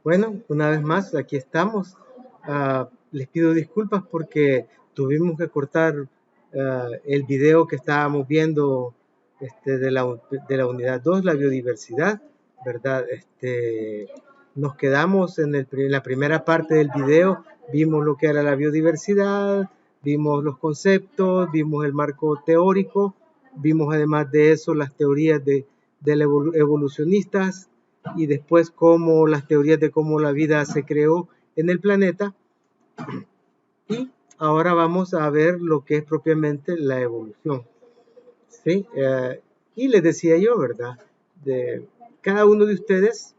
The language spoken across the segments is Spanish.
Bueno, una vez más, aquí estamos. Les pido disculpas porque tuvimos que cortar el video que estábamos viendo de la unidad 2, la biodiversidad, ¿verdad? Nos quedamos en la primera parte del video, vimos lo que era la biodiversidad, vimos los conceptos, vimos el marco teórico, vimos además de eso las teorías evolucionistas y después cómo las teorías de cómo la vida se creó en el planeta. Y ahora vamos a ver lo que es propiamente la evolución. ¿Sí? Y les decía yo, ¿verdad? Cada uno de ustedes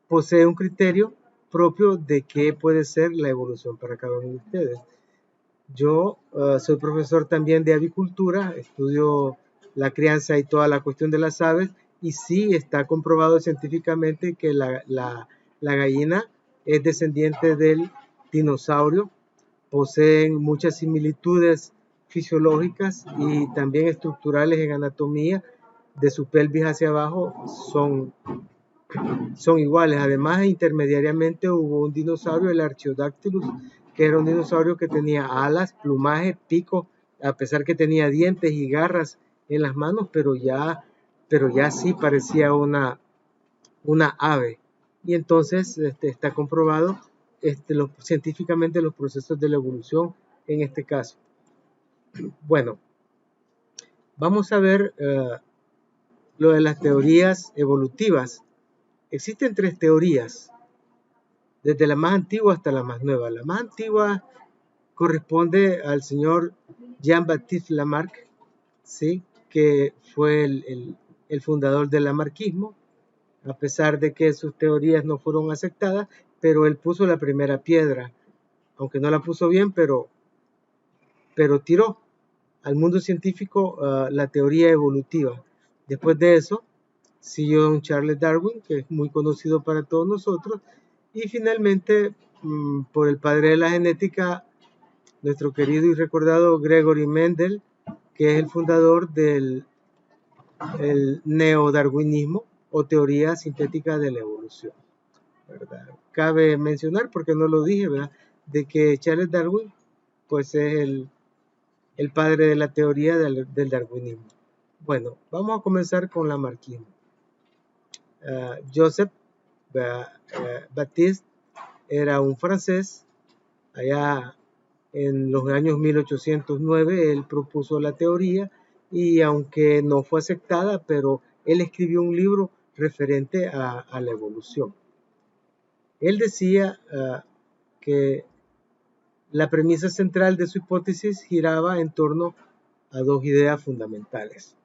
posee un criterio propio de qué puede ser la evolución para cada uno de ustedes. Yo soy profesor también de avicultura, estudio la crianza y toda la cuestión de las aves, y sí está comprobado científicamente que la gallina es descendiente del dinosaurio, poseen muchas similitudes fisiológicas y también estructurales en anatomía, de su pelvis hacia abajo son iguales. Además, intermediariamente hubo un dinosaurio, el Archaeodactylus, que era un dinosaurio que tenía alas, plumaje, pico, a pesar que tenía dientes y garras en las manos, pero ya sí parecía una ave. Y entonces está comprobado científicamente los procesos de la evolución en este caso. Bueno, vamos a ver lo de las teorías evolutivas. Existen tres teorías, desde la más antigua hasta la más nueva. La más antigua corresponde al señor Jean-Baptiste Lamarck, ¿sí? Que fue el fundador del lamarquismo, a pesar de que sus teorías no fueron aceptadas, pero él puso la primera piedra, aunque no la puso bien, pero tiró al mundo científico la teoría evolutiva. Después de eso, siguió un Charles Darwin, que es muy conocido para todos nosotros, y finalmente, por el padre de la genética, nuestro querido y recordado Gregory Mendel, que es el fundador del neodarwinismo o teoría sintética de la evolución, ¿verdad? Cabe mencionar, porque no lo dije, ¿verdad?, de que Charles Darwin pues es el padre de la teoría del darwinismo. Bueno, vamos a comenzar con Lamarckismo. Joseph Baptiste era un francés. Allá en los años 1809 él propuso la teoría, y aunque no fue aceptada, pero él escribió un libro referente a la evolución. Él decía que la premisa central de su hipótesis giraba en torno a dos ideas fundamentales,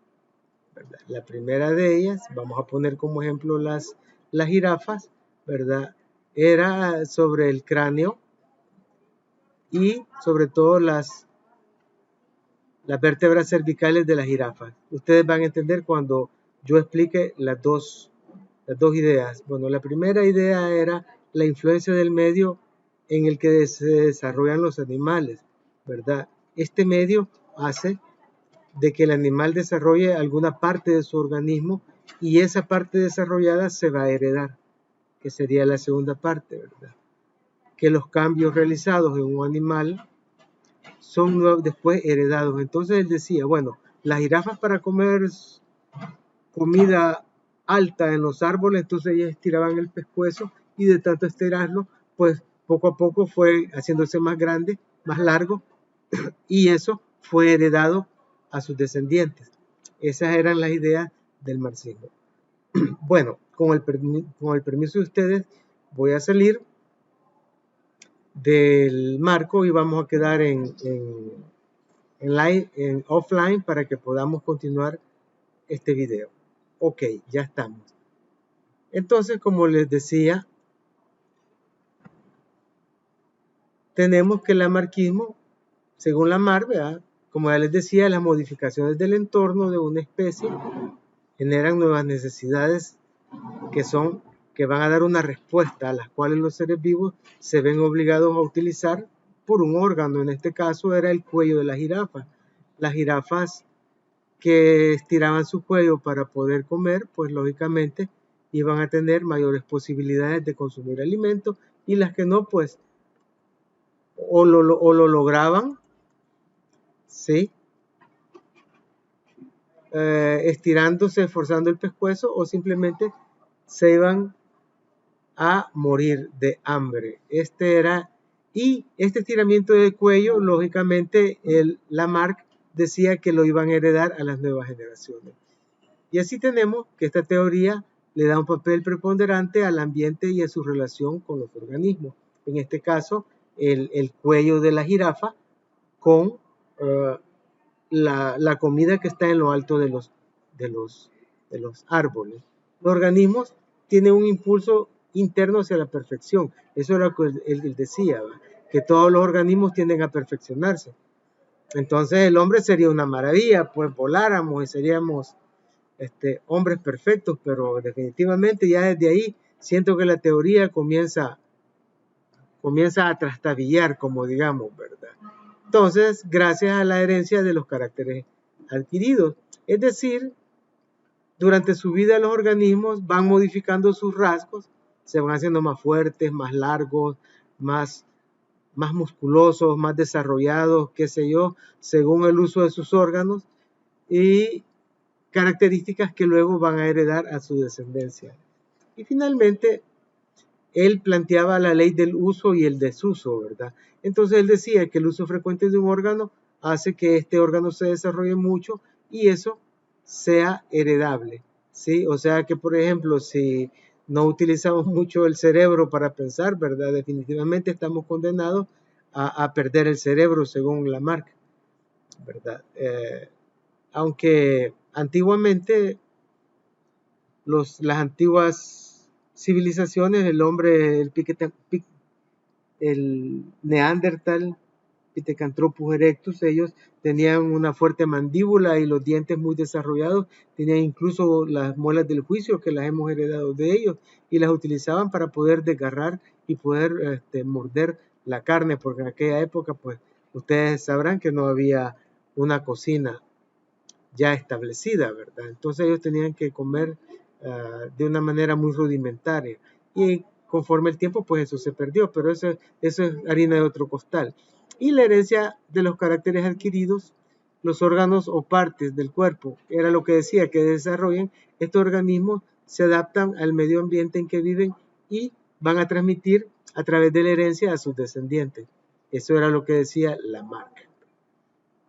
¿verdad? La primera de ellas, vamos a poner como ejemplo las jirafas, ¿verdad?, era sobre el cráneo y sobre todo las vértebras cervicales de la jirafa. Ustedes van a entender cuando yo explique las dos ideas. Bueno, la primera idea era la influencia del medio en el que se desarrollan los animales, ¿verdad? Este medio hace de que el animal desarrolle alguna parte de su organismo, y esa parte desarrollada se va a heredar, que sería la segunda parte, ¿verdad? Que los cambios realizados en un animal son después heredados. Entonces él decía, bueno, las jirafas para comer comida alta en los árboles, entonces ellas estiraban el pescuezo, y de tanto estirarlo, pues poco a poco fue haciéndose más grande, más largo, y eso fue heredado a sus descendientes. Esas eran las ideas del marxismo. Bueno, con el permiso de ustedes, voy a salir del marco y vamos a quedar en offline para que podamos continuar este video. Ok, ya estamos. Entonces, como les decía, tenemos que el lamarquismo, según Lamarck, ¿verdad?, como ya les decía, las modificaciones del entorno de una especie generan nuevas necesidades que van a dar una respuesta, a las cuales los seres vivos se ven obligados a utilizar por un órgano. En este caso era el cuello de la jirafa. Las jirafas que estiraban su cuello para poder comer, pues lógicamente iban a tener mayores posibilidades de consumir alimentos, y las que no, pues, o lo lograban, ¿sí? Estirándose, esforzando el pescuezo, o simplemente se iban a morir de hambre. Y este estiramiento del cuello, lógicamente, Lamarck decía que lo iban a heredar a las nuevas generaciones. Y así tenemos que esta teoría le da un papel preponderante al ambiente y a su relación con los organismos. En este caso, el cuello de la jirafa con la comida que está en lo alto de los árboles. Los organismos tienen un impulso interno hacia la perfección. Eso era lo que él decía, ¿verdad? Que todos los organismos tienden a perfeccionarse. Entonces el hombre sería una maravilla, pues voláramos y seríamos hombres perfectos, pero definitivamente ya desde ahí siento que la teoría comienza a trastabillar, como digamos, ¿verdad? Entonces, gracias a la herencia de los caracteres adquiridos, es decir, durante su vida los organismos van modificando sus rasgos, se van haciendo más fuertes, más largos, más musculosos, más desarrollados, qué sé yo, según el uso de sus órganos, y características que luego van a heredar a su descendencia. Y finalmente, él planteaba la ley del uso y el desuso, ¿verdad? Entonces él decía que el uso frecuente de un órgano hace que este órgano se desarrolle mucho y eso sea heredable, ¿sí? O sea que, por ejemplo, si no utilizamos mucho el cerebro para pensar, ¿verdad? Definitivamente estamos condenados a perder el cerebro, según Lamarck, ¿verdad? Aunque antiguamente las antiguas civilizaciones, el hombre, el Neandertal, Pithecanthropus erectus, ellos tenían una fuerte mandíbula y los dientes muy desarrollados, tenían incluso las muelas del juicio que las hemos heredado de ellos y las utilizaban para poder desgarrar y poder morder la carne, porque en aquella época, pues, ustedes sabrán que no había una cocina ya establecida, ¿verdad? Entonces ellos tenían que comer de una manera muy rudimentaria y conforme el tiempo pues eso se perdió, pero eso es harina de otro costal. Y la herencia de los caracteres adquiridos, los órganos o partes del cuerpo, era lo que decía, que desarrollen, estos organismos se adaptan al medio ambiente en que viven y van a transmitir a través de la herencia a sus descendientes. Eso era lo que decía Lamarck.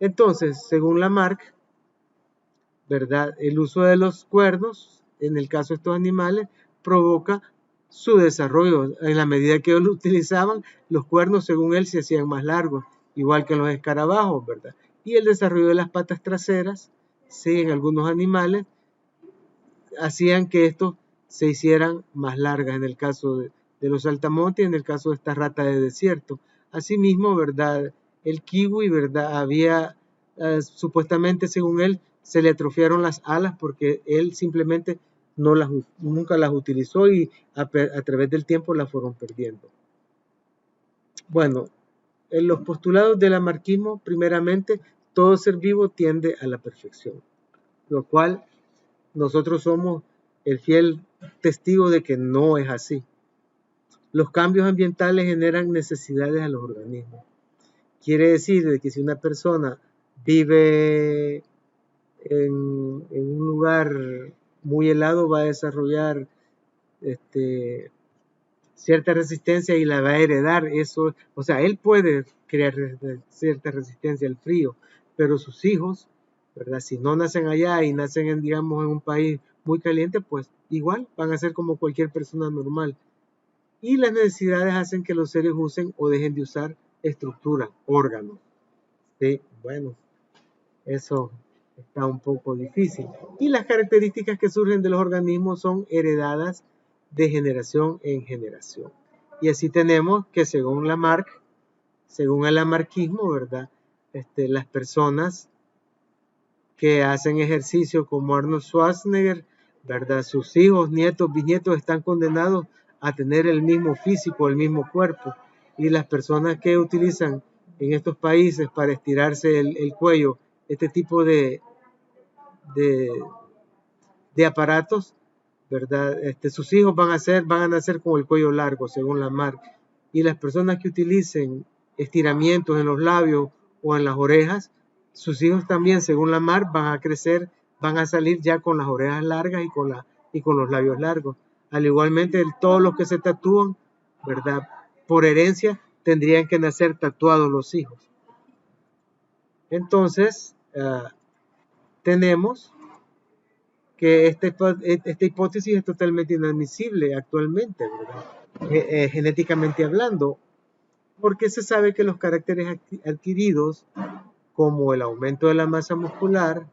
Entonces, según Lamarck, ¿verdad? El uso de los cuernos, en el caso de estos animales, provoca su desarrollo. En la medida que ellos lo utilizaban, los cuernos, según él, se hacían más largos, igual que en los escarabajos, ¿verdad? Y el desarrollo de las patas traseras, sí, en algunos animales, hacían que estos se hicieran más largas, en el caso de los saltamontes y en el caso de esta rata de desierto. Asimismo, ¿verdad? El kiwi, ¿verdad? Había, supuestamente, según él, se le atrofiaron las alas porque él simplemente nunca las utilizó y a través del tiempo las fueron perdiendo. Bueno, en los postulados del lamarquismo, primeramente, todo ser vivo tiende a la perfección, lo cual nosotros somos el fiel testigo de que no es así. Los cambios ambientales generan necesidades a los organismos. Quiere decir que si una persona vive en un lugar muy helado, va a desarrollar cierta resistencia y la va a heredar. Eso, o sea, él puede crear cierta resistencia al frío, pero sus hijos, ¿verdad? Si no nacen allá y nacen digamos, en un país muy caliente, pues igual van a ser como cualquier persona normal. Y las necesidades hacen que los seres usen o dejen de usar estructuras, órganos. Sí, bueno, eso está un poco difícil. Y las características que surgen de los organismos son heredadas de generación en generación. Y así tenemos que según Lamarck, según el lamarquismo, ¿verdad? Las personas que hacen ejercicio como Arnold Schwarzenegger, ¿verdad? Sus hijos, nietos, bisnietos están condenados a tener el mismo físico, el mismo cuerpo. Y las personas que utilizan en estos países para estirarse el cuello, este tipo de aparatos, ¿verdad? Sus hijos van a nacer con el cuello largo, según Lamarck, y las personas que utilicen estiramientos en los labios o en las orejas, sus hijos también, según Lamarck, van a crecer, van a salir ya con las orejas largas y con los labios largos. Al igualmente, todos los que se tatúan, ¿verdad? Por herencia, tendrían que nacer tatuados los hijos. Entonces, tenemos que esta hipótesis es totalmente inadmisible actualmente, ¿verdad? Genéticamente hablando, porque se sabe que los caracteres adquiridos, como el aumento de la masa muscular,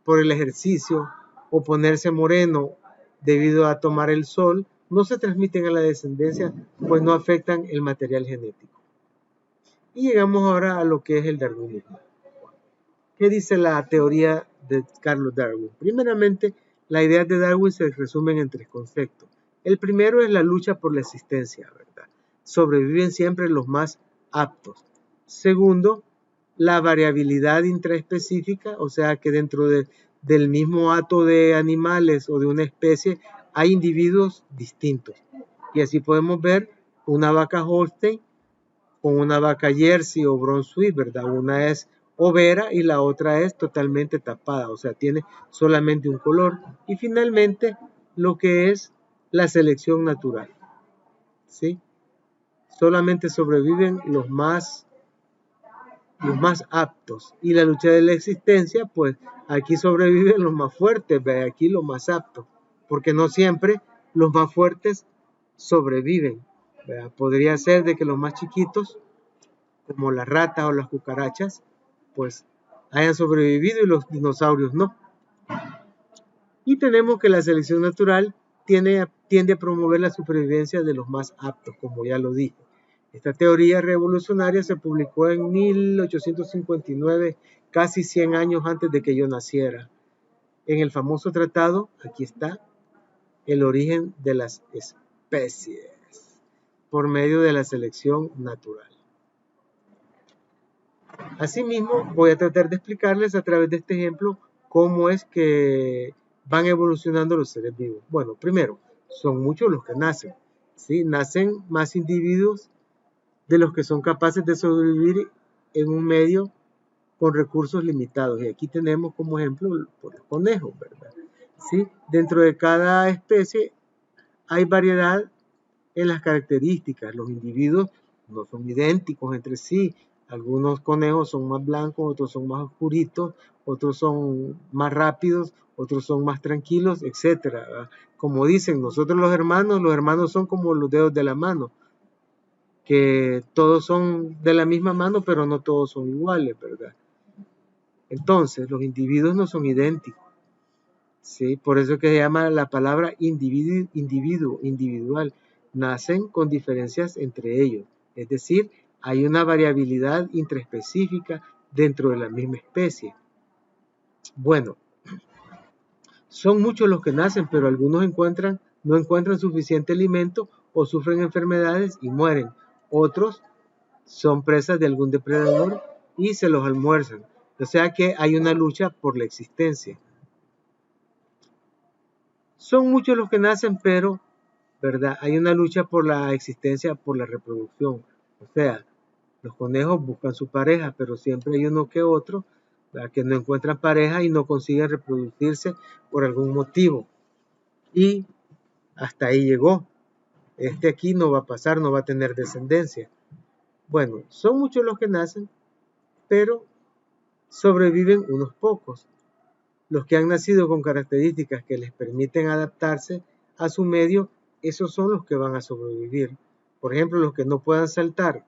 por el ejercicio o ponerse moreno debido a tomar el sol, no se transmiten a la descendencia, pues no afectan el material genético. Y llegamos ahora a lo que es el darwinismo. ¿Qué dice la teoría de Carlos Darwin? Primeramente, las ideas de Darwin se resumen en tres conceptos. El primero es la lucha por la existencia, ¿verdad? Sobreviven siempre los más aptos. Segundo, la variabilidad intraespecífica, o sea que dentro del mismo hato de animales o de una especie hay individuos distintos. Y así podemos ver una vaca Holstein con una vaca Jersey o Brunswick, ¿verdad? Una es overa y la otra es totalmente tapada, o sea, tiene solamente un color. Y finalmente, lo que es la selección natural, ¿sí? Solamente sobreviven los más aptos. Y la lucha de la existencia, pues aquí sobreviven los más fuertes, ¿ve? Aquí los más aptos, porque no siempre los más fuertes sobreviven, ¿verdad? Podría ser de que los más chiquitos, como las ratas o las cucarachas, pues hayan sobrevivido y los dinosaurios no. Y tenemos que la selección natural tiende a promover la supervivencia de los más aptos, como ya lo dije. Esta teoría revolucionaria se publicó en 1859, casi 100 años antes de que yo naciera. En el famoso tratado, aquí está, El origen de las especies, por medio de la selección natural. Asimismo, voy a tratar de explicarles a través de este ejemplo cómo es que van evolucionando los seres vivos. Bueno, primero, son muchos los que nacen, ¿sí? Nacen más individuos de los que son capaces de sobrevivir en un medio con recursos limitados. Y aquí tenemos como ejemplo por los conejos, ¿verdad? ¿Sí? Dentro de cada especie hay variedad en las características. Los individuos no son idénticos entre sí. Algunos conejos son más blancos, otros son más oscuritos, otros son más rápidos, otros son más tranquilos, etc. Como dicen, nosotros los hermanos son como los dedos de la mano, que todos son de la misma mano, pero no todos son iguales, ¿verdad? Entonces, los individuos no son idénticos, ¿sí? Por eso es que se llama la palabra individual. Nacen con diferencias entre ellos, es decir, hay una variabilidad intraespecífica dentro de la misma especie. Bueno, son muchos los que nacen, pero algunos no encuentran suficiente alimento o sufren enfermedades y mueren. Otros son presas de algún depredador y se los almuerzan. O sea que hay una lucha por la existencia. Son muchos los que nacen, pero, ¿verdad? Hay una lucha por la existencia, por la reproducción. O sea, los conejos buscan su pareja, pero siempre hay uno que otro, ¿verdad?, que no encuentran pareja y no consiguen reproducirse por algún motivo. Y hasta ahí llegó. Aquí no va a pasar, no va a tener descendencia. Bueno, son muchos los que nacen, pero sobreviven unos pocos. Los que han nacido con características que les permiten adaptarse a su medio, esos son los que van a sobrevivir. Por ejemplo, los que no puedan saltar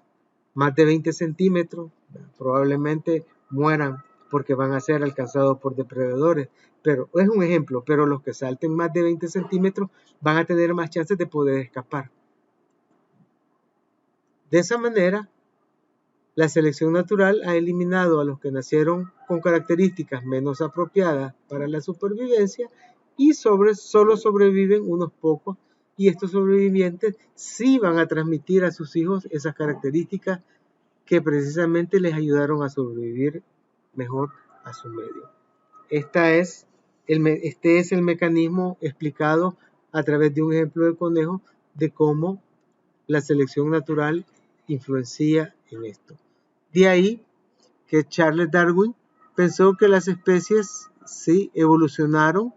más de 20 centímetros, probablemente mueran porque van a ser alcanzados por depredadores. Pero es un ejemplo, pero los que salten más de 20 centímetros van a tener más chances de poder escapar. De esa manera, la selección natural ha eliminado a los que nacieron con características menos apropiadas para la supervivencia y solo sobreviven unos pocos, y estos sobrevivientes sí van a transmitir a sus hijos esas características que precisamente les ayudaron a sobrevivir mejor a su medio. Esta es Este es el mecanismo explicado a través de un ejemplo de conejo de cómo la selección natural influencia en esto. De ahí que Charles Darwin pensó que las especies sí evolucionaron,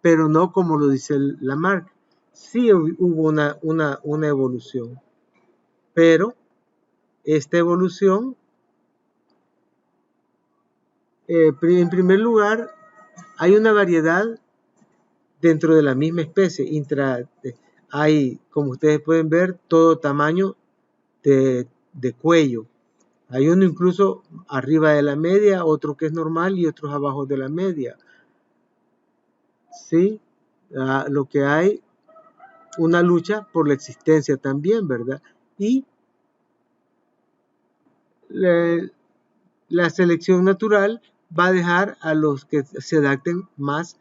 pero no como lo dice Lamarck. Sí hubo una evolución, pero esta evolución, en primer lugar, hay una variedad dentro de la misma especie. Hay, como ustedes pueden ver, todo tamaño de cuello. Hay uno incluso arriba de la media, otro que es normal y otros abajo de la media. ¿Sí? Lo que hay una lucha por la existencia también, ¿verdad? Y la selección natural va a dejar a los que se adapten más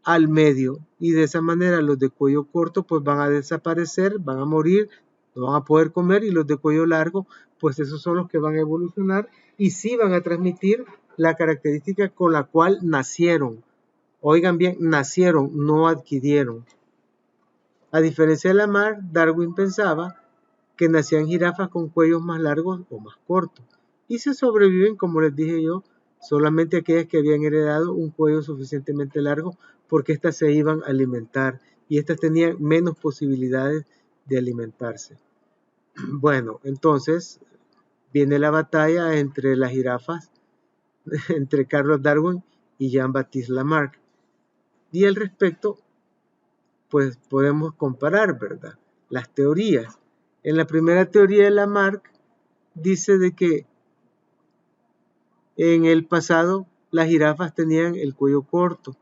al medio, y de esa manera los de cuello corto pues van a desaparecer, van a morir, no van a poder comer, y los de cuello largo pues esos son los que van a evolucionar y sí van a transmitir la característica con la cual nacieron. Oigan bien, nacieron, no adquirieron. A diferencia de Lamarck, Darwin pensaba que nacían jirafas con cuellos más largos o más cortos, y se sobreviven, como les dije yo, solamente aquellas que habían heredado un cuello suficientemente largo, porque éstas se iban a alimentar y éstas tenían menos posibilidades de alimentarse. Bueno, entonces viene la batalla entre las jirafas, entre Carlos Darwin y Jean-Baptiste Lamarck. Y al respecto, pues podemos comparar, ¿verdad?, las teorías. En la primera teoría de Lamarck dice de que en el pasado las jirafas tenían el cuello corto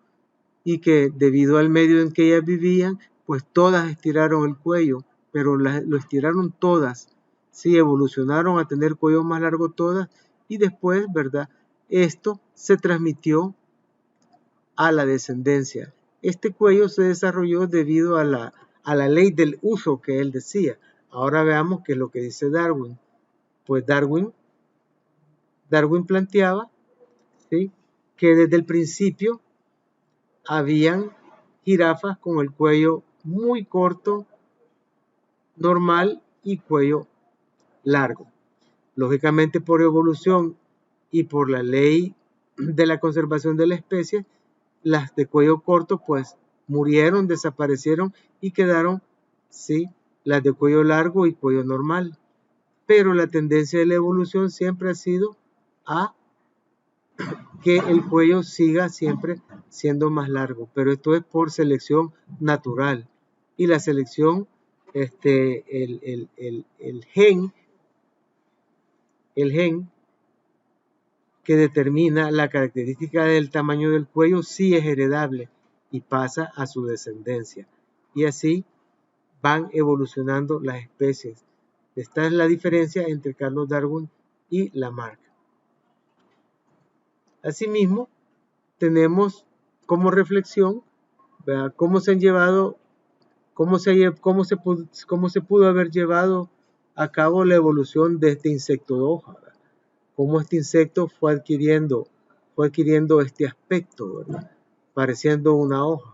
y que debido al medio en que ellas vivían, pues todas estiraron el cuello, pero lo estiraron todas, sí, evolucionaron a tener cuello más largo todas, y después, ¿verdad?, esto se transmitió a la descendencia. Este cuello se desarrolló debido a la ley del uso que él decía. Ahora veamos qué es lo que dice Darwin. Pues Darwin planteaba, ¿sí?, que desde el principio habían jirafas con el cuello muy corto, normal, y cuello largo. Lógicamente, por evolución y por la ley de la conservación de la especie, las de cuello corto pues murieron, desaparecieron y quedaron, sí, las de cuello largo y cuello normal. Pero la tendencia de la evolución siempre ha sido a que el cuello siga siempre siendo más largo, pero esto es por selección natural. Y la selección, el gen que determina la característica del tamaño del cuello sí es heredable y pasa a su descendencia. Y así van evolucionando las especies. Esta es la diferencia entre Carlos Darwin y Lamarck. Asimismo, tenemos como reflexión, ¿verdad?, cómo se pudo haber llevado a cabo la evolución de este insecto de hoja, ¿verdad?, cómo este insecto fue adquiriendo este aspecto, ¿verdad?, pareciendo una hoja.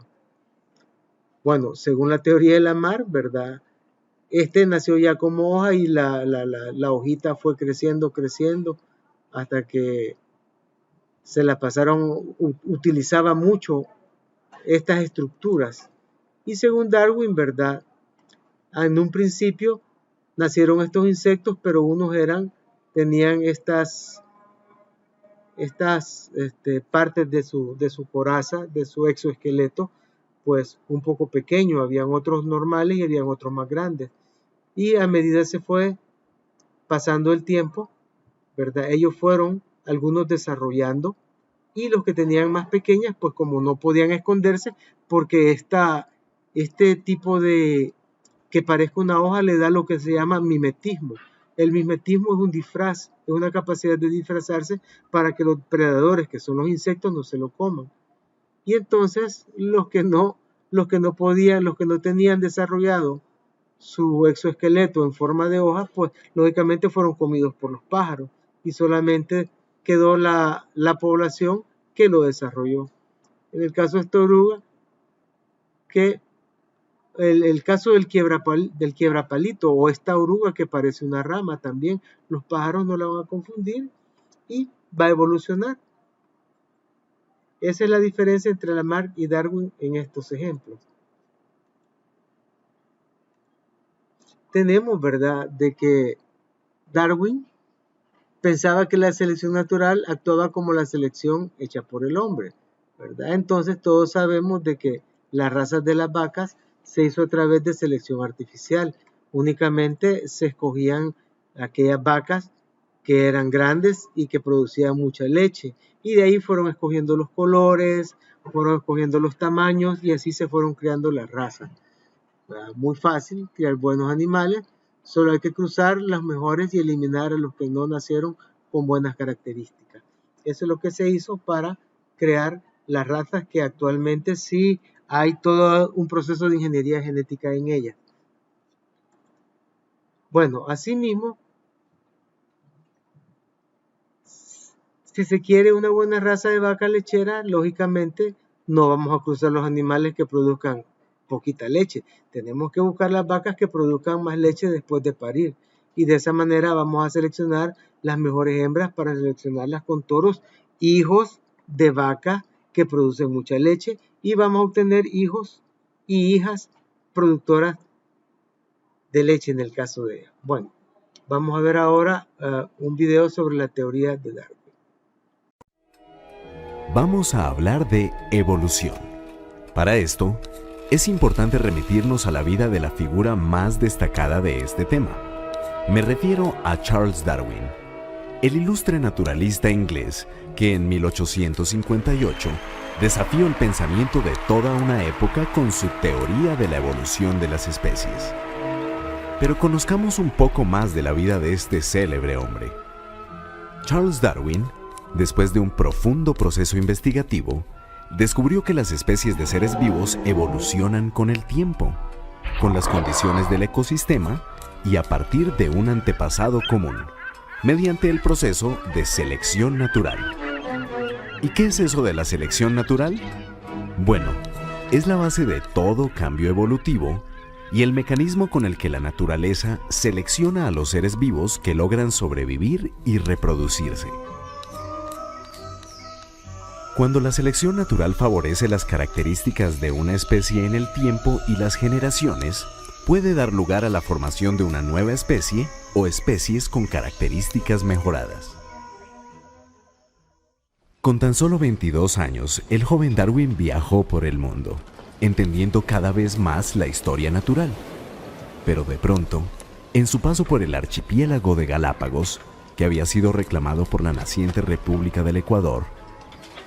Bueno, según la teoría de Lamarck, ¿verdad?, este nació ya como hoja y la hojita fue creciendo hasta que se la pasaron, utilizaba mucho estas estructuras. Y según Darwin, ¿verdad?, en un principio nacieron estos insectos, pero unos tenían estas partes de su coraza, de su exoesqueleto, pues un poco pequeño. Habían otros normales y habían otros más grandes. Y a medida se fue pasando el tiempo, ¿verdad?, ellos fueron algunos desarrollando, y los que tenían más pequeñas, pues como no podían esconderse, porque este tipo de que parezca una hoja le da lo que se llama mimetismo. El mimetismo es un disfraz, es una capacidad de disfrazarse para que los predadores, que son los insectos, no se lo coman. Y entonces los que no podían, los que no tenían desarrollado su exoesqueleto en forma de hoja, pues lógicamente fueron comidos por los pájaros y solamente quedó la población que lo desarrolló. en el caso de esta oruga, que el caso del quiebrapalito o esta oruga que parece una rama también, los pájaros no la van a confundir y va a evolucionar. Esa es la diferencia entre Lamarck y Darwin en estos ejemplos. Tenemos, ¿verdad?, de que Darwin pensaba que la selección natural actuaba como la selección hecha por el hombre, ¿verdad? Entonces todos sabemos de que las razas de las vacas se hizo a través de selección artificial. Únicamente se escogían aquellas vacas que eran grandes y que producían mucha leche. Y de ahí fueron escogiendo los colores, fueron escogiendo los tamaños y así se fueron creando las razas. Muy fácil criar buenos animales, solo hay que cruzar las mejores y eliminar a los que no nacieron con buenas características. Eso es lo que se hizo para crear las razas que actualmente sí hay todo un proceso de ingeniería genética en ellas. Bueno, asimismo, si se quiere una buena raza de vaca lechera, lógicamente no vamos a cruzar los animales que produzcan poquita leche. Tenemos que buscar las vacas que produzcan más leche después de parir. Y de esa manera vamos a seleccionar las mejores hembras para seleccionarlas con toros hijos de vacas que producen mucha leche y vamos a obtener hijos y hijas productoras de leche en el caso de ellas. Bueno, vamos a ver ahora un video sobre la teoría de Darwin. Vamos a hablar de evolución. Para esto, es importante remitirnos a la vida de la figura más destacada de este tema. Me refiero a Charles Darwin, el ilustre naturalista inglés que en 1858 desafió el pensamiento de toda una época con su teoría de la evolución de las especies. Pero conozcamos un poco más de la vida de este célebre hombre. Charles Darwin, después de un profundo proceso investigativo, descubrió que las especies de seres vivos evolucionan con el tiempo, con las condiciones del ecosistema y a partir de un antepasado común, mediante el proceso de selección natural. ¿Y qué es eso de la selección natural? Bueno, es la base de todo cambio evolutivo y el mecanismo con el que la naturaleza selecciona a los seres vivos que logran sobrevivir y reproducirse. Cuando la selección natural favorece las características de una especie en el tiempo y las generaciones, puede dar lugar a la formación de una nueva especie o especies con características mejoradas. Con tan solo 22 años, el joven Darwin viajó por el mundo, entendiendo cada vez más la historia natural. Pero de pronto, en su paso por el archipiélago de Galápagos, que había sido reclamado por la naciente República del Ecuador,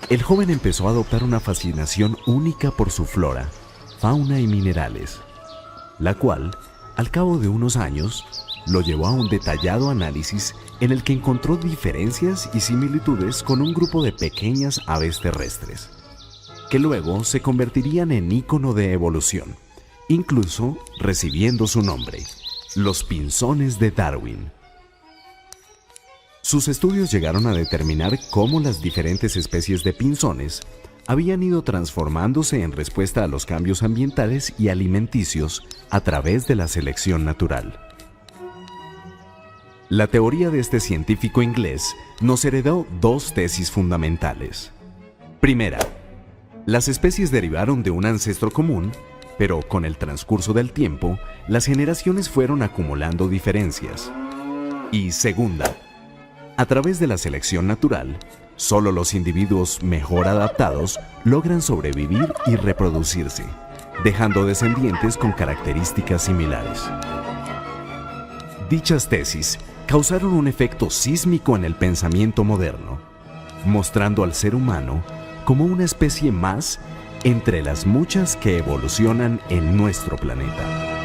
el joven empezó a adoptar una fascinación única por su flora, fauna y minerales, la cual, al cabo de unos años, lo llevó a un detallado análisis en el que encontró diferencias y similitudes con un grupo de pequeñas aves terrestres, que luego se convertirían en ícono de evolución, incluso recibiendo su nombre, los pinzones de Darwin. Sus estudios llegaron a determinar cómo las diferentes especies de pinzones habían ido transformándose en respuesta a los cambios ambientales y alimenticios a través de la selección natural. La teoría de este científico inglés nos heredó dos tesis fundamentales. Primera, las especies derivaron de un ancestro común, pero con el transcurso del tiempo, las generaciones fueron acumulando diferencias. Y segunda, a través de la selección natural, solo los individuos mejor adaptados logran sobrevivir y reproducirse, dejando descendientes con características similares. Dichas tesis causaron un efecto sísmico en el pensamiento moderno, mostrando al ser humano como una especie más entre las muchas que evolucionan en nuestro planeta.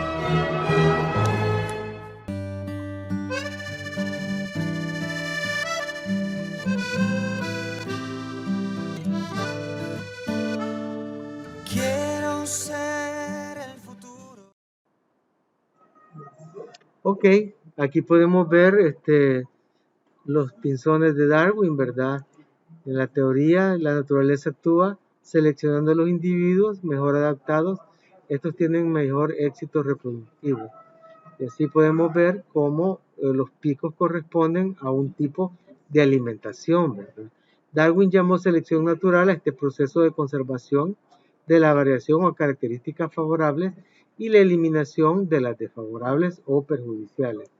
Ok, aquí podemos ver los pinzones de Darwin, ¿verdad? En la teoría, la naturaleza actúa seleccionando los individuos mejor adaptados. Estos tienen mejor éxito reproductivo. Y así podemos ver cómo los picos corresponden a un tipo de alimentación, ¿verdad? Darwin llamó selección natural a este proceso de conservación de la variación o características favorables y la eliminación de las desfavorables o perjudiciales.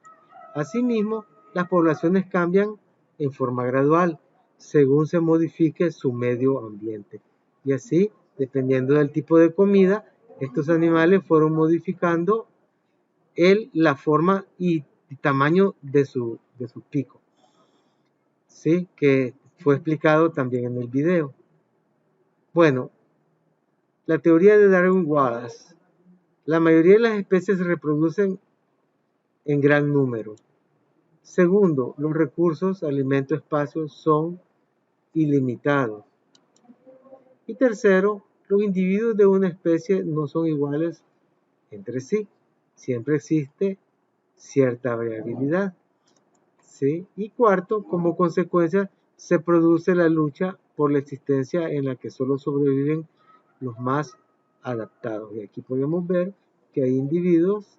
Asimismo, las poblaciones cambian en forma gradual según se modifique su medio ambiente. Y así, dependiendo del tipo de comida, estos animales fueron modificando la forma y tamaño de su pico. ¿Sí? Que fue explicado también en el video. Bueno, la teoría de Darwin-Wallace. La mayoría de las especies se reproducen en gran número. Segundo, los recursos, alimento, espacio son ilimitados. Y tercero, los individuos de una especie no son iguales entre sí. Siempre existe cierta variabilidad. ¿Sí? Y cuarto, como consecuencia, se produce la lucha por la existencia en la que solo sobreviven los más adaptados. Y aquí podemos ver que hay individuos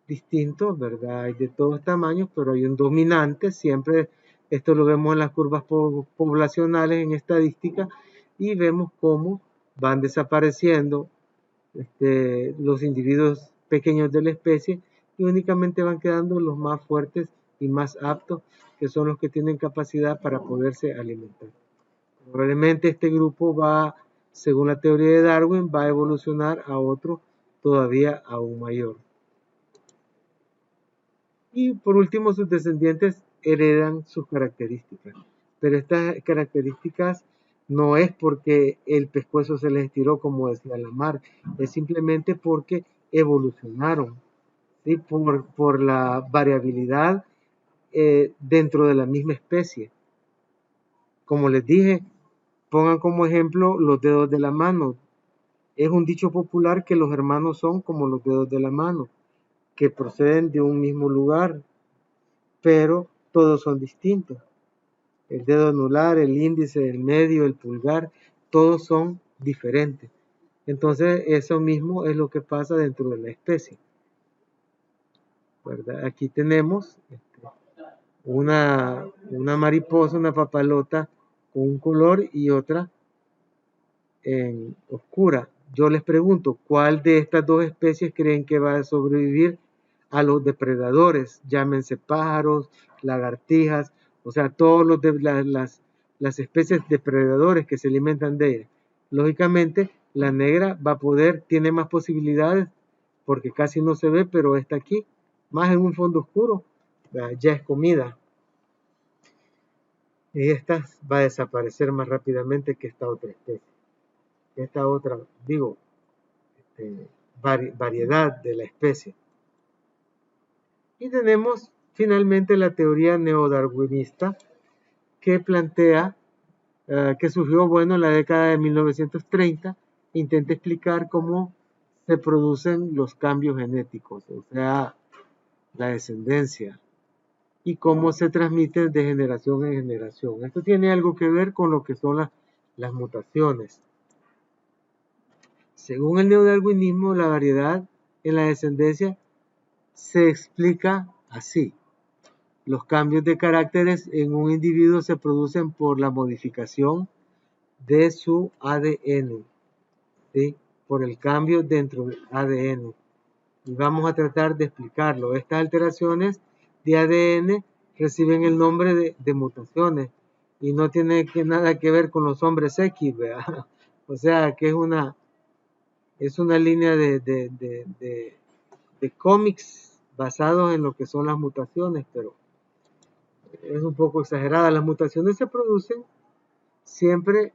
distintos, ¿verdad? Hay de todos tamaños, pero hay un dominante, siempre esto lo vemos en las curvas poblacionales en estadística y vemos cómo van desapareciendo los individuos pequeños de la especie y únicamente van quedando los más fuertes y más aptos, que son los que tienen capacidad para poderse alimentar. Probablemente este grupo va, según la teoría de Darwin, va a evolucionar a otro todavía aún mayor. Y por último, sus descendientes heredan sus características. Pero estas características no es porque el pescuezo se les estiró, como decía Lamarck, es simplemente porque evolucionaron, ¿sí? por la variabilidad dentro de la misma especie. Como les dije, pongan como ejemplo los dedos de la mano. Es un dicho popular que los hermanos son como los dedos de la mano, que proceden de un mismo lugar, pero todos son distintos. El dedo anular, el índice, el medio, el pulgar, todos son diferentes. Entonces, eso mismo es lo que pasa dentro de la especie, ¿verdad? Aquí tenemos una mariposa, una papalota con un color y otra en oscura. Yo les pregunto, ¿cuál de estas dos especies creen que va a sobrevivir a los depredadores? Llámense pájaros, lagartijas, o sea, todos los de las especies depredadores que se alimentan de ella. Lógicamente, la negra va a poder, tiene más posibilidades porque casi no se ve, pero está aquí, más en un fondo oscuro, ya es comida. Y esta va a desaparecer más rápidamente que esta otra especie. Esta otra, digo, variedad de la especie. Y tenemos finalmente la teoría neodarwinista que plantea, que surgió bueno en la década de 1930, intenta explicar cómo se producen los cambios genéticos, o sea, la descendencia, y cómo se transmiten de generación en generación. Esto tiene algo que ver con lo que son las mutaciones. Según el neodarwinismo, la variedad en la descendencia se explica así. Los cambios de caracteres en un individuo se producen por la modificación de su ADN, ¿sí? Por el cambio dentro del ADN. Y vamos a tratar de explicarlo. Estas alteraciones de ADN reciben el nombre de mutaciones y no tiene nada que ver con los hombres X, ¿verdad? O sea, que es una línea de cómics basados en lo que son las mutaciones, pero es un poco exagerada. Las mutaciones se producen siempre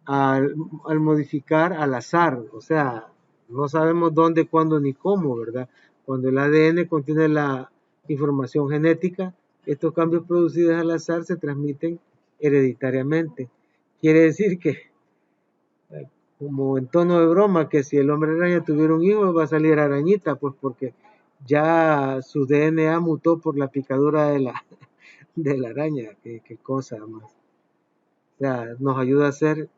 al modificar al azar, o sea, no sabemos dónde, cuándo ni cómo, ¿verdad? Cuando el ADN contiene la información genética, estos cambios producidos al azar se transmiten hereditariamente. Quiere decir que, como en tono de broma, que si el hombre araña tuviera un hijo va a salir arañita, pues porque ya su DNA mutó por la picadura de la araña, qué cosa más. O sea, nos ayuda a hacer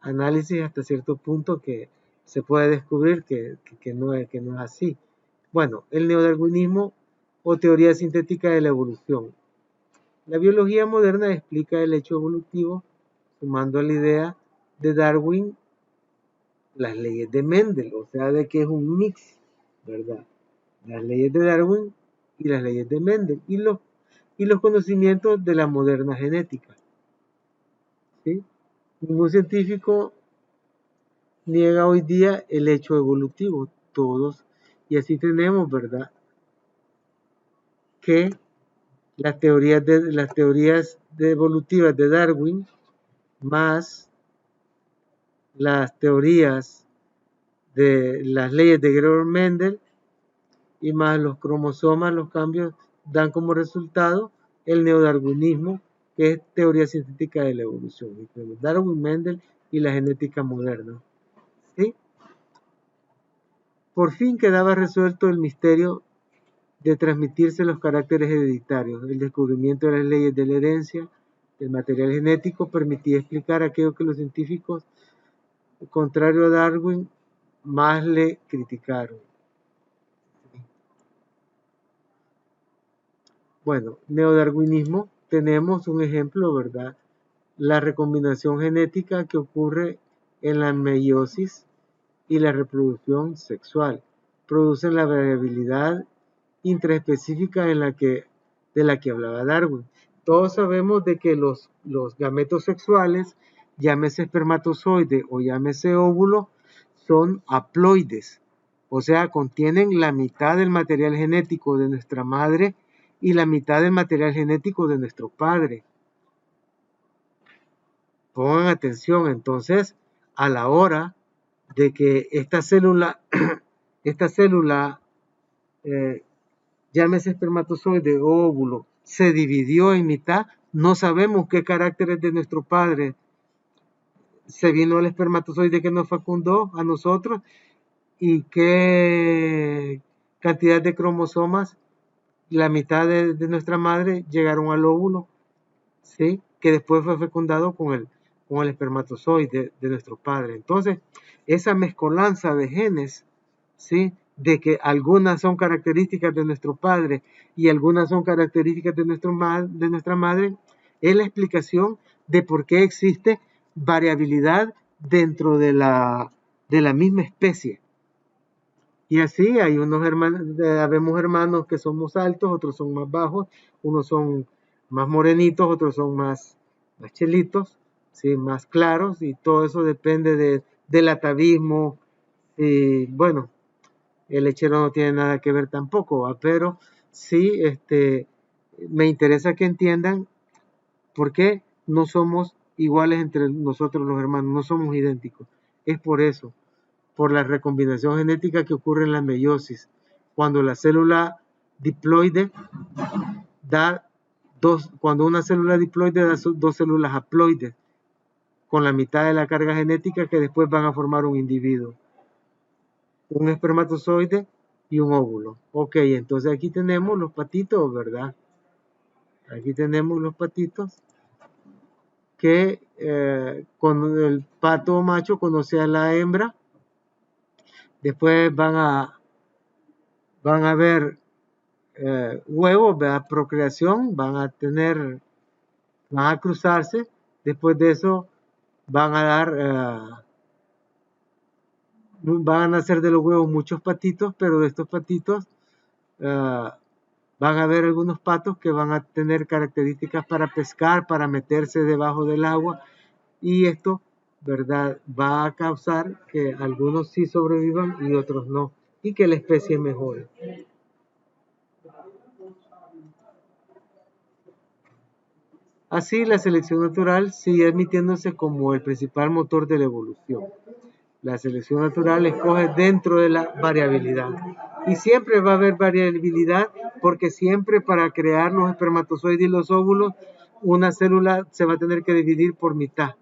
análisis hasta cierto punto que se puede descubrir que no es así. Bueno, el neodarwinismo o teoría sintética de la evolución. La biología moderna explica el hecho evolutivo sumando a la idea de Darwin las leyes de Mendel, o sea, de que es un mix, ¿verdad? Las leyes de Darwin y las leyes de Mendel y los conocimientos de la moderna genética. ¿Sí? Ningún científico niega hoy día el hecho evolutivo, todos, y así tenemos, ¿verdad? Que las teorías evolutivas de Darwin más las teorías de las leyes de Gregor Mendel y más los cromosomas, los cambios, dan como resultado el neodarwinismo, que es teoría científica de la evolución. Darwin, Mendel y la genética moderna. ¿Sí? Por fin quedaba resuelto el misterio de transmitirse los caracteres hereditarios. El descubrimiento de las leyes de la herencia del material genético permitía explicar aquello que los científicos, contrario a Darwin, más le criticaron. Bueno, neodarwinismo, tenemos un ejemplo, ¿verdad? La recombinación genética que ocurre en la meiosis y la reproducción sexual. Producen la variabilidad intraespecífica de la que hablaba Darwin. Todos sabemos de que los gametos sexuales, llámese espermatozoide o llámese óvulo, son haploides, o sea, contienen la mitad del material genético de nuestra madre y la mitad del material genético de nuestro padre. Pongan atención, entonces, a la hora de que esta célula llámese espermatozoide o óvulo, se dividió en mitad, no sabemos qué caracteres de nuestro padre se vino el espermatozoide que nos fecundó a nosotros y qué cantidad de cromosomas, la mitad de nuestra madre llegaron al óvulo, ¿sí? Que después fue fecundado con el espermatozoide de nuestro padre. Entonces, esa mezcolanza de genes, ¿sí? De que algunas son características de nuestro padre y algunas son características de nuestra madre, es la explicación de por qué existe variabilidad dentro de la misma especie. Y así hay habemos hermanos que somos altos, otros son más bajos, unos son más morenitos, otros son más chelitos, ¿sí? Más claros, y todo eso depende del atavismo. Y bueno, el lechero no tiene nada que ver tampoco, ¿va? Pero sí, me interesa que entiendan por qué no somos iguales entre nosotros los hermanos, no somos idénticos. Es por eso, por la recombinación genética que ocurre en la meiosis, cuando la célula diploide cuando una célula diploide da dos células haploides, con la mitad de la carga genética que después van a formar un individuo. Un espermatozoide y un óvulo. Ok, entonces aquí tenemos los patitos, ¿verdad? Aquí tenemos los patitos que con el pato macho conoce a la hembra, después van a ver huevos, ¿verdad? Procreación, van a cruzarse, después de eso van a nacer de los huevos muchos patitos, pero de estos patitos van a haber algunos patos que van a tener características para pescar, para meterse debajo del agua, y esto, ¿verdad?, va a causar que algunos sí sobrevivan y otros no, y que la especie mejore. Así, la selección natural sigue admitiéndose como el principal motor de la evolución. La selección natural escoge dentro de la variabilidad. Y siempre va a haber variabilidad porque siempre para crear los espermatozoides y los óvulos, una célula se va a tener que dividir por mitad.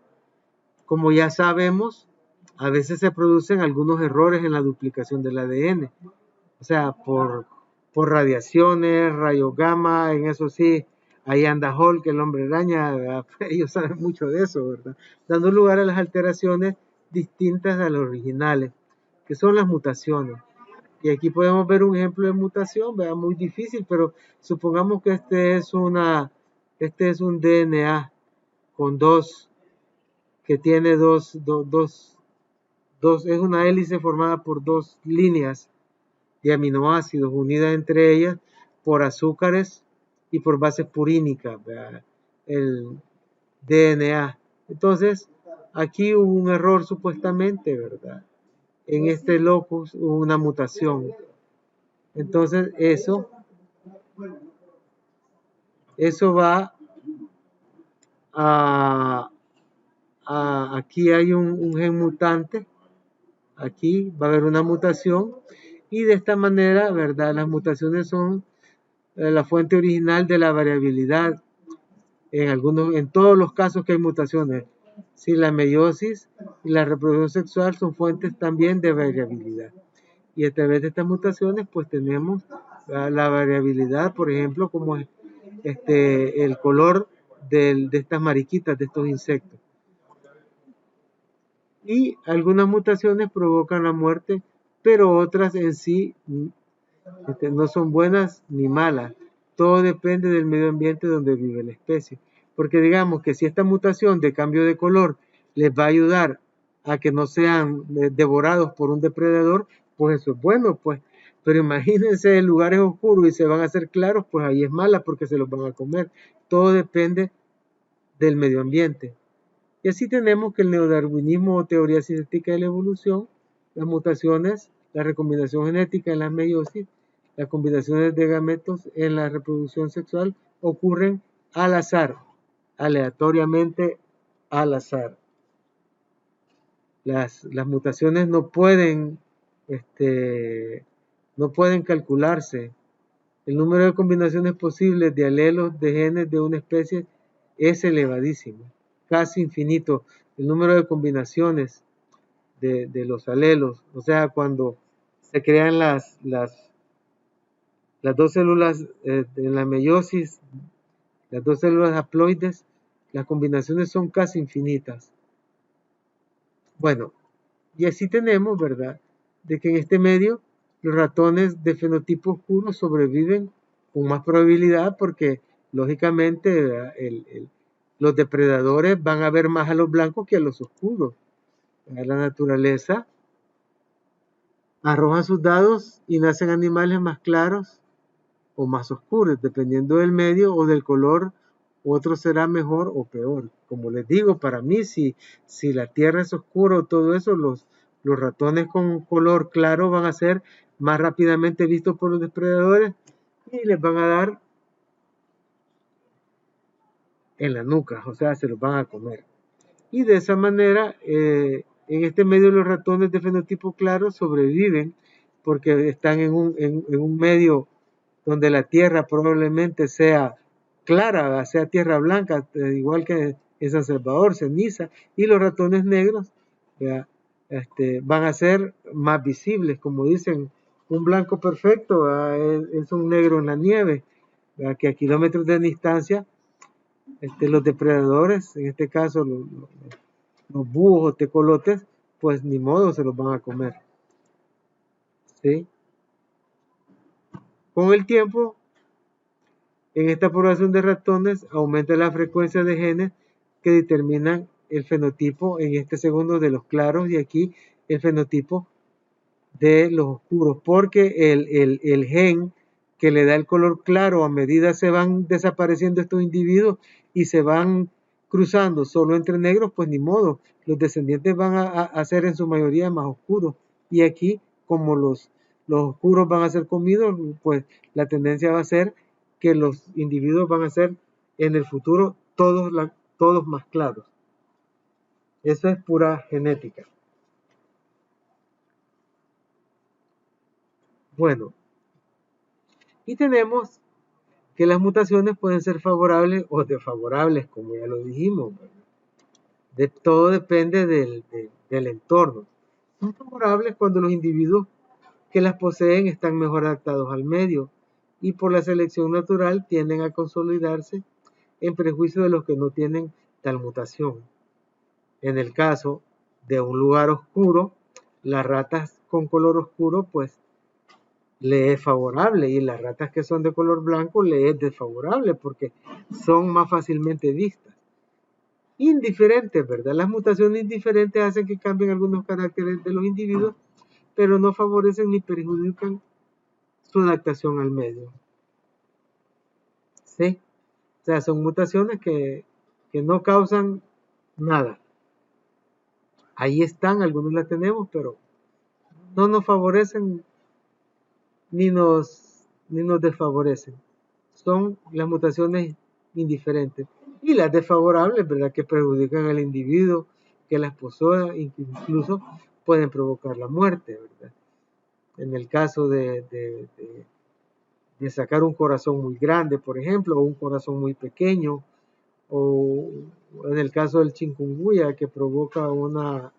Como ya sabemos, a veces se producen algunos errores en la duplicación del ADN. O sea, por radiaciones, rayos gamma, en eso sí, ahí anda Hulk, el hombre araña, ¿verdad? Ellos saben mucho de eso, ¿verdad? Dando lugar a las alteraciones distintas a las originales, que son las mutaciones. Y aquí podemos ver un ejemplo de mutación, ¿verdad? Muy difícil, pero supongamos que este es un DNA con que tiene es una hélice formada por dos líneas de aminoácidos unidas entre ellas por azúcares y por bases purínicas, ¿verdad? El DNA. Entonces, aquí hubo un error supuestamente, ¿verdad? En este locus hubo una mutación. Entonces, eso va aquí hay un gen mutante, aquí va a haber una mutación y de esta manera, ¿verdad? Las mutaciones son la fuente original de la variabilidad en todos los casos que hay mutaciones. Si la meiosis y la reproducción sexual son fuentes también de variabilidad. Y a través de estas mutaciones, pues tenemos la variabilidad, por ejemplo, como el color de estas mariquitas, de estos insectos. Y algunas mutaciones provocan la muerte, pero otras en sí no son buenas ni malas. Todo depende del medio ambiente donde vive la especie. Porque digamos que si esta mutación de cambio de color les va a ayudar a que no sean devorados por un depredador, pues eso es bueno, pues. Pero imagínense en lugares oscuros y se van a hacer claros, pues ahí es mala porque se los van a comer. Todo depende del medio ambiente. Y así tenemos que el neodarwinismo o teoría sintética de la evolución, las mutaciones, la recombinación genética en la meiosis, las combinaciones de gametos en la reproducción sexual ocurren al azar, aleatoriamente al azar. Las mutaciones no pueden calcularse. El número de combinaciones posibles de alelos de genes de una especie es elevadísimo, casi infinito. El número de combinaciones de los alelos, o sea, cuando se crean las dos células en la meiosis, las dos células haploides, las combinaciones son casi infinitas. Bueno, y así tenemos, ¿verdad?, de que en este medio los ratones de fenotipo oscuro sobreviven con más probabilidad porque, lógicamente, los depredadores van a ver más a los blancos que a los oscuros. La naturaleza arroja sus dados y nacen animales más claros o más oscuros, dependiendo del medio o del color. Otro será mejor o peor. Como les digo, para mí, si la tierra es oscura o todo eso, los ratones con color claro van a ser más rápidamente vistos por los depredadores y les van a dar en la nuca, o sea, se los van a comer. Y de esa manera, en este medio los ratones de fenotipo claro sobreviven porque están en un medio donde la tierra probablemente sea clara, sea tierra blanca, igual que en San Salvador, ceniza, y los ratones negros van a ser más visibles, como dicen, un blanco perfecto es un negro en la nieve, que a kilómetros de distancia los depredadores, en este caso los búhos o tecolotes, pues ni modo se los van a comer. ¿Sí? Con el tiempo, en esta población de ratones aumenta la frecuencia de genes que determinan el fenotipo, en este segundo de los claros y aquí el fenotipo de los oscuros, porque el gen que le da el color claro a medida se van desapareciendo estos individuos y se van cruzando solo entre negros, pues ni modo, los descendientes van a ser en su mayoría más oscuros y aquí como los oscuros van a ser comidos, pues la tendencia va a ser que los individuos van a ser en el futuro todos más claros. Eso es pura genética. Bueno, y tenemos que las mutaciones pueden ser favorables o desfavorables, como ya lo dijimos. Todo depende del entorno. Son favorables cuando los individuos que las poseen están mejor adaptados al medio y por la selección natural tienden a consolidarse en prejuicio de los que no tienen tal mutación. En el caso de un lugar oscuro, las ratas con color oscuro pues le es favorable, y las ratas que son de color blanco le es desfavorable porque son más fácilmente vistas. Indiferentes, ¿verdad? Las mutaciones indiferentes hacen que cambien algunos caracteres de los individuos, pero no favorecen ni perjudican su adaptación al medio. ¿Sí? O sea, son mutaciones que no causan nada. Ahí están, algunos las tenemos, pero no nos favorecen ni nos desfavorecen. Son las mutaciones indiferentes. Y las desfavorables, ¿verdad? Que perjudican al individuo, que las posea, incluso pueden provocar la muerte, ¿verdad? En el caso de sacar un corazón muy grande, por ejemplo, o un corazón muy pequeño, o en el caso del chikungunya, que provoca una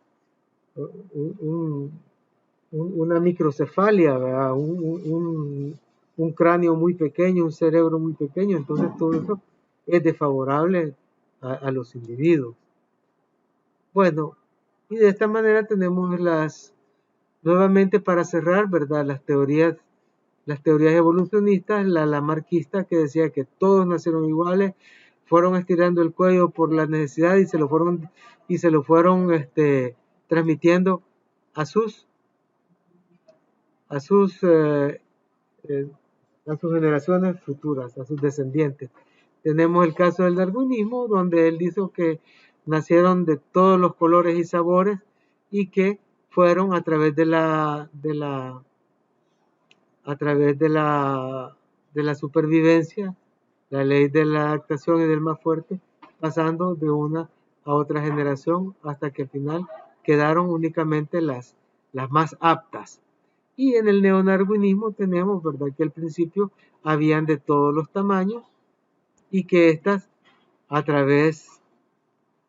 microcefalia, ¿verdad? Un cráneo muy pequeño, un cerebro muy pequeño. Entonces todo eso es desfavorable a los individuos. Bueno, y de esta manera tenemos nuevamente para cerrar, ¿verdad? Las teorías evolucionistas, la lamarquista, que decía que todos nacieron iguales, fueron estirando el cuello por la necesidad y se lo fueron transmitiendo a sus generaciones futuras, a sus descendientes. Tenemos el caso del darwinismo, donde él dijo que nacieron de todos los colores y sabores y que fueron a través de la supervivencia, la ley de la adaptación y del más fuerte, pasando de una a otra generación hasta que al final quedaron únicamente las más aptas. Y en el neodarwinismo tenemos, ¿verdad?, que al principio habían de todos los tamaños y que estas, a través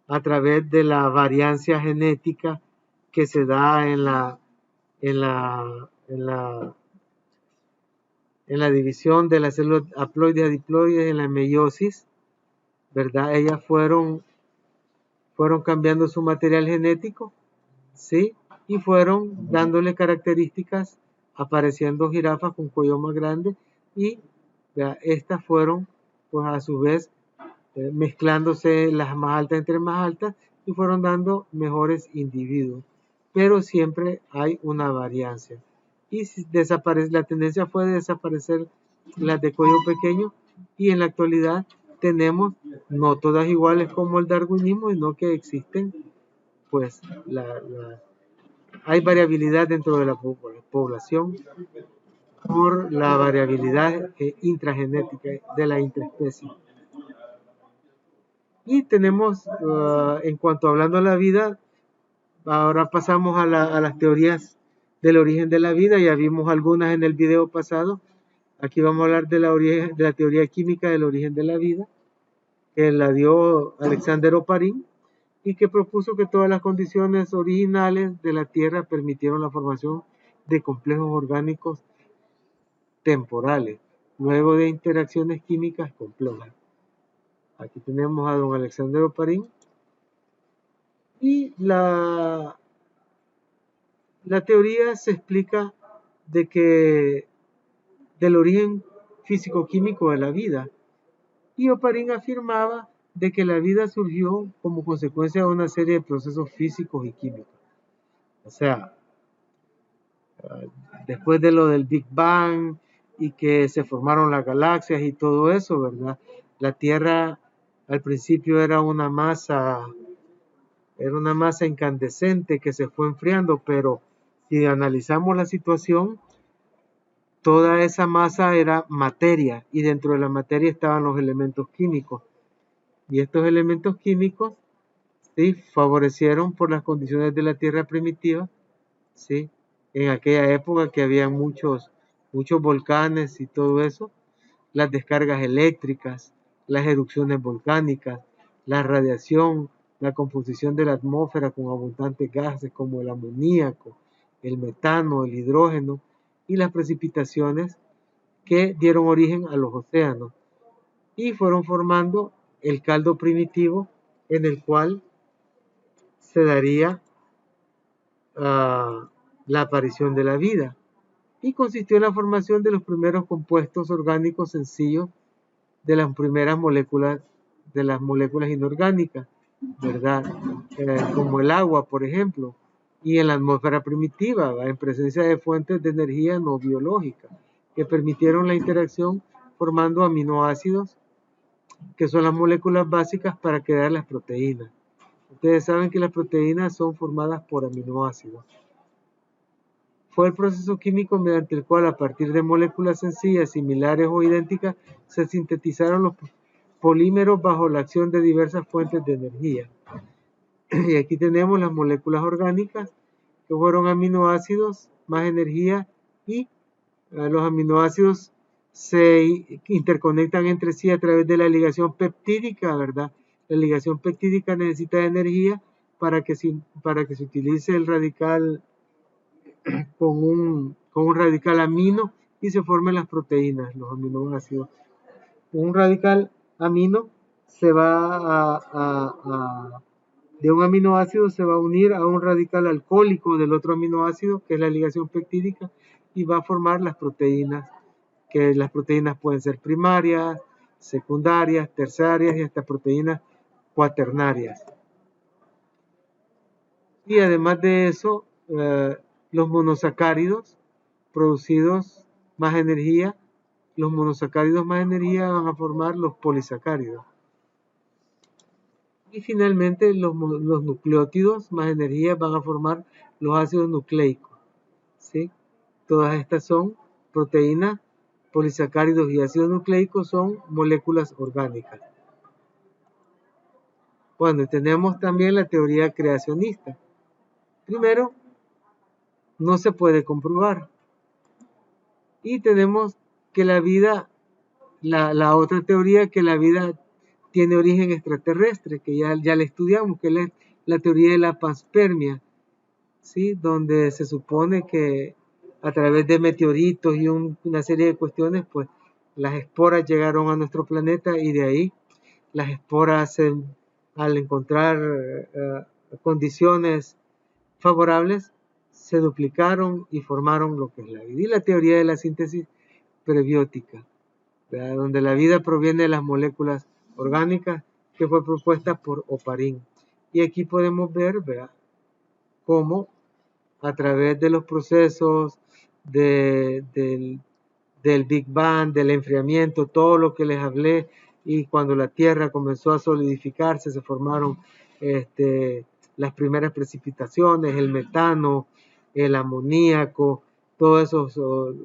de la variancia genética que se da en la división de las células haploides y diploides en la meiosis, ¿verdad? Ellas fueron cambiando su material genético, ¿sí? Y fueron dándole características, apareciendo jirafas con cuello más grande, y ¿verdad?, estas fueron, pues a su vez, mezclándose las más altas entre más altas y fueron dando mejores individuos. Pero siempre hay una variancia. Y la tendencia fue de desaparecer las de cuello pequeño, y en la actualidad tenemos no todas iguales como el darwinismo, sino que existen, pues hay variabilidad dentro de la población por la variabilidad intragenética de la intraespecie. Y tenemos, en cuanto hablando de la vida, ahora pasamos a las teorías del origen de la vida. Ya vimos algunas en el video pasado. Aquí vamos a hablar de la teoría química del origen de la vida, que la dio Alexander Oparin, y que propuso que todas las condiciones originales de la Tierra permitieron la formación de complejos orgánicos temporales, luego de interacciones químicas complejas. Aquí tenemos a don Alexander Oparin. Y la teoría se explica del origen físico-químico de la vida. Y Oparin afirmaba de que la vida surgió como consecuencia de una serie de procesos físicos y químicos. O sea, después de lo del Big Bang y que se formaron las galaxias y todo eso, ¿verdad? La Tierra al principio era una masa incandescente que se fue enfriando, pero si analizamos la situación, toda esa masa era materia, y dentro de la materia estaban los elementos químicos. Y estos elementos químicos, ¿sí?, favorecieron por las condiciones de la Tierra primitiva, ¿sí?, en aquella época que había muchos volcanes y todo eso, las descargas eléctricas, las erupciones volcánicas, la radiación, la composición de la atmósfera con abundantes gases como el amoníaco, el metano, el hidrógeno, y las precipitaciones que dieron origen a los océanos y fueron formando el caldo primitivo en el cual se daría la aparición de la vida, y consistió en la formación de los primeros compuestos orgánicos sencillos de las primeras moléculas, de las moléculas inorgánicas, ¿verdad? Como el agua, por ejemplo, y en la atmósfera primitiva, ¿verdad? En presencia de fuentes de energía no biológica, que permitieron la interacción formando aminoácidos, que son las moléculas básicas para crear las proteínas. Ustedes saben que las proteínas son formadas por aminoácidos. Fue el proceso químico mediante el cual, a partir de moléculas sencillas, similares o idénticas, se sintetizaron los polímeros bajo la acción de diversas fuentes de energía. Y aquí tenemos las moléculas orgánicas, que fueron aminoácidos más energía, y los aminoácidos se interconectan entre sí a través de la ligación peptídica, ¿verdad? La ligación peptídica necesita energía para que se utilice el radical con un radical amino y se formen las proteínas, los aminoácidos. Un radical amino se va de un aminoácido se va a unir a un radical alcohólico del otro aminoácido, que es la ligación peptídica, y va a formar las proteínas, que las proteínas pueden ser primarias, secundarias, terciarias y hasta proteínas cuaternarias. Y además de eso, los monosacáridos producidos más energía, los monosacáridos más energía van a formar los polisacáridos. Y finalmente los nucleótidos más energía van a formar los ácidos nucleicos, ¿sí? Todas estas son proteínas, polisacáridos y ácidos nucleicos son moléculas orgánicas. Bueno, tenemos también la teoría creacionista. Primero, no se puede comprobar. Y tenemos que la vida, la otra teoría, que la vida tiene origen extraterrestre, que ya la estudiamos, que es la teoría de la panspermia, ¿sí? Donde se supone que a través de meteoritos y una serie de cuestiones, pues las esporas llegaron a nuestro planeta, y de ahí las esporas, al encontrar condiciones favorables, se duplicaron y formaron lo que es la vida. Y la teoría de la síntesis prebiótica, ¿verdad? Donde la vida proviene de las moléculas orgánicas, que fue propuesta por Oparin. Y aquí podemos ver, ¿verdad?, cómo a través de los procesos del Big Bang, del enfriamiento, todo lo que les hablé, y cuando la Tierra comenzó a solidificarse, se formaron las primeras precipitaciones, el metano, el amoníaco, todos esos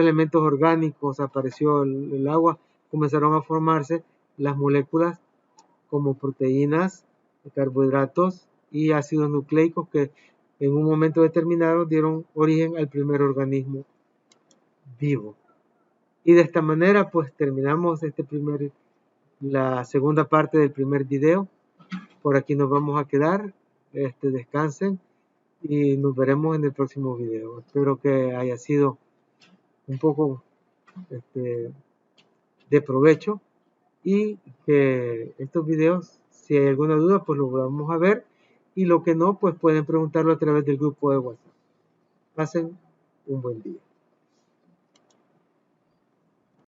elementos orgánicos, apareció el agua, comenzaron a formarse las moléculas como proteínas, carbohidratos y ácidos nucleicos, que en un momento determinado dieron origen al primer organismo vivo. Y de esta manera pues terminamos la segunda parte del primer video. Por aquí nos vamos a quedar. Descansen y nos veremos en el próximo video. Espero que haya sido un poco de provecho, y que estos videos, si hay alguna duda, pues lo vamos a ver, y lo que no, pues pueden preguntarlo a través del grupo de WhatsApp. Pasen un buen día.